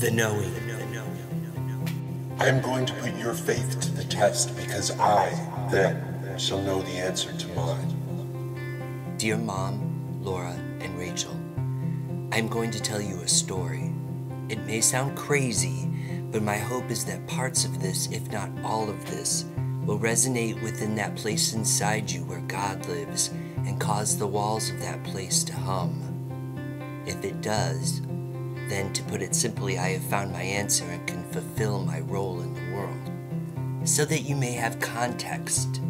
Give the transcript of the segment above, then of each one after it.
The knowing. I am going to put your faith to the test because I, then, shall know the answer to mine. Dear Mom, Laura, and Rachel, I'm going to tell you a story. It may sound crazy, but my hope is that parts of this, if not all of this, will resonate within that place inside you where God lives and cause the walls of that place to hum. If it does, then to put it simply, I have found my answer and can fulfill my role in the world. So that you may have context,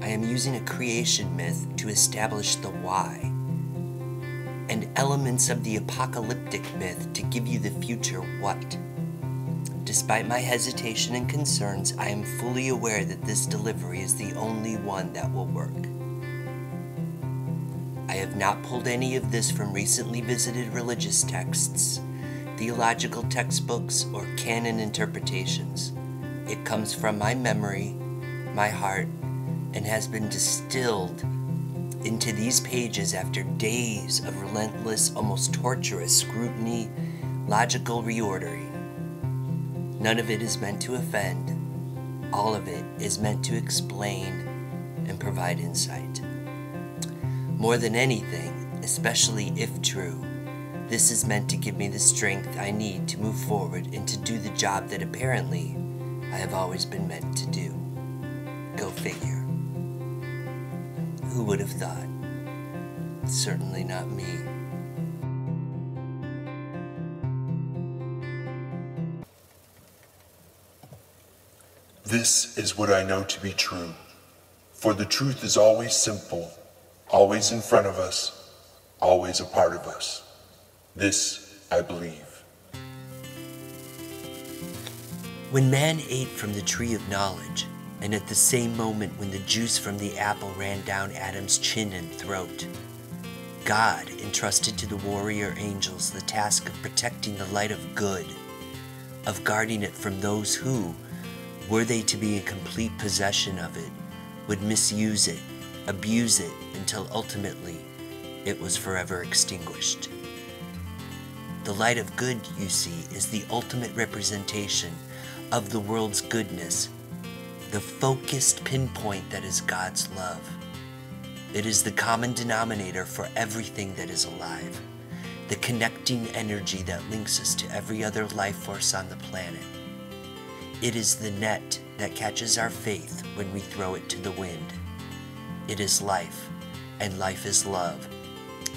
I am using a creation myth to establish the why, and elements of the apocalyptic myth to give you the future what. Despite my hesitation and concerns, I am fully aware that this delivery is the only one that will work. I have not pulled any of this from recently visited religious texts, theological textbooks, or canon interpretations. It comes from my memory, my heart, and has been distilled into these pages after days of relentless, almost torturous scrutiny, logical reordering. None of it is meant to offend. All of it is meant to explain and provide insight. More than anything, especially if true, this is meant to give me the strength I need to move forward and to do the job that apparently I have always been meant to do. Go figure. Who would have thought? Certainly not me. This is what I know to be true. For the truth is always simple, always in front of us, always a part of us. This I believe. When man ate from the tree of knowledge, and at the same moment when the juice from the apple ran down Adam's chin and throat, God entrusted to the warrior angels the task of protecting the light of good, of guarding it from those who, were they to be in complete possession of it, would misuse it, abuse it, until ultimately it was forever extinguished. The light of good, you see, is the ultimate representation of the world's goodness, the focused pinpoint that is God's love. It is the common denominator for everything that is alive, the connecting energy that links us to every other life force on the planet. It is the net that catches our faith when we throw it to the wind. It is life, and life is love.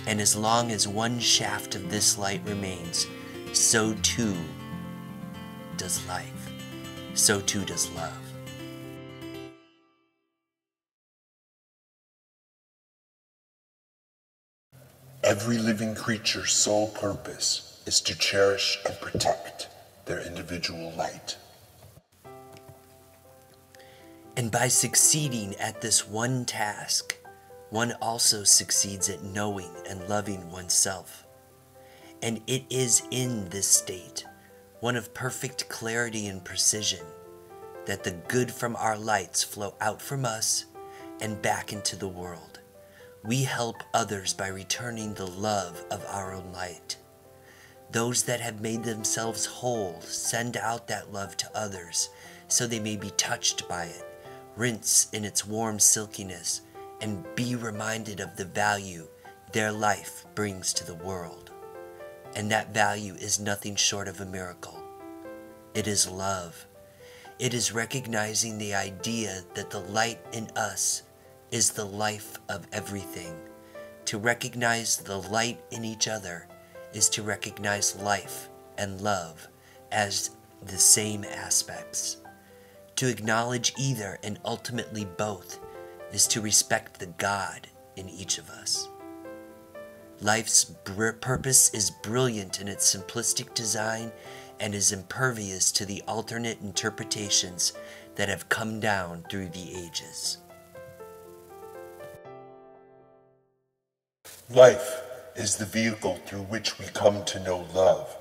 And as long as one shaft of this light remains, so too does life. So too does love. Every living creature's sole purpose is to cherish and protect their individual light. And by succeeding at this one task, one also succeeds at knowing and loving oneself. And it is in this state, one of perfect clarity and precision, that the good from our lights flow out from us and back into the world. We help others by returning the love of our own light. Those that have made themselves whole send out that love to others so they may be touched by it, rinse in its warm silkiness, and be reminded of the value their life brings to the world. And that value is nothing short of a miracle. It is love. It is recognizing the idea that the light in us is the life of everything. To recognize the light in each other is to recognize life and love as the same aspects. To acknowledge either and ultimately both is to respect the God in each of us. Life's purpose is brilliant in its simplistic design and is impervious to the alternate interpretations that have come down through the ages. Life is the vehicle through which we come to know love.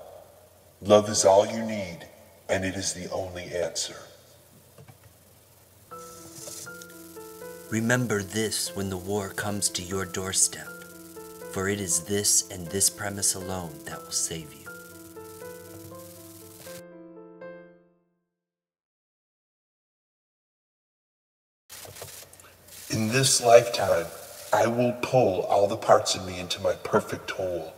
Love is all you need, and it is the only answer. Remember this when the war comes to your doorstep, for it is this and this premise alone that will save you. In this lifetime, I will pull all the parts of me into my perfect whole,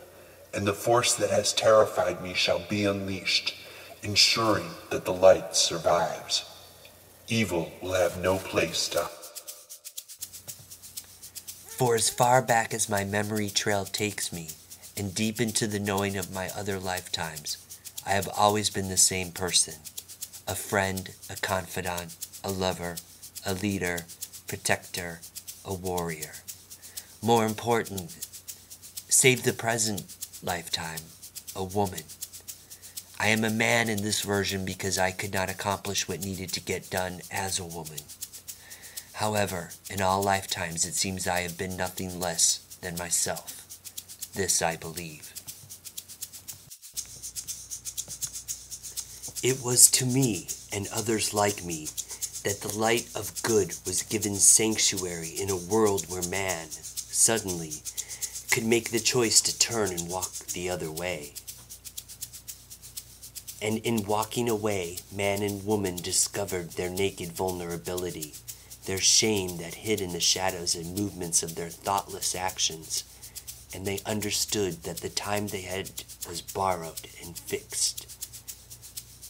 and the force that has terrified me shall be unleashed, ensuring that the light survives. Evil will have no place to. For as far back as my memory trail takes me, and deep into the knowing of my other lifetimes, I have always been the same person. A friend, a confidant, a lover, a leader, protector, a warrior. More important, save the present lifetime, a woman. I am a man in this version because I could not accomplish what needed to get done as a woman. However, in all lifetimes it seems I have been nothing less than myself. This I believe. It was to me and others like me that the light of good was given sanctuary in a world where man, suddenly, could make the choice to turn and walk the other way. And in walking away, man and woman discovered their naked vulnerability, their shame that hid in the shadows and movements of their thoughtless actions, and they understood that the time they had was borrowed and fixed.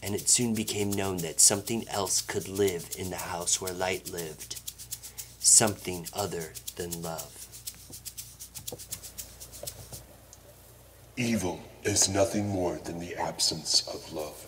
And it soon became known that something else could live in the house where light lived, something other than love. Evil is nothing more than the absence of love.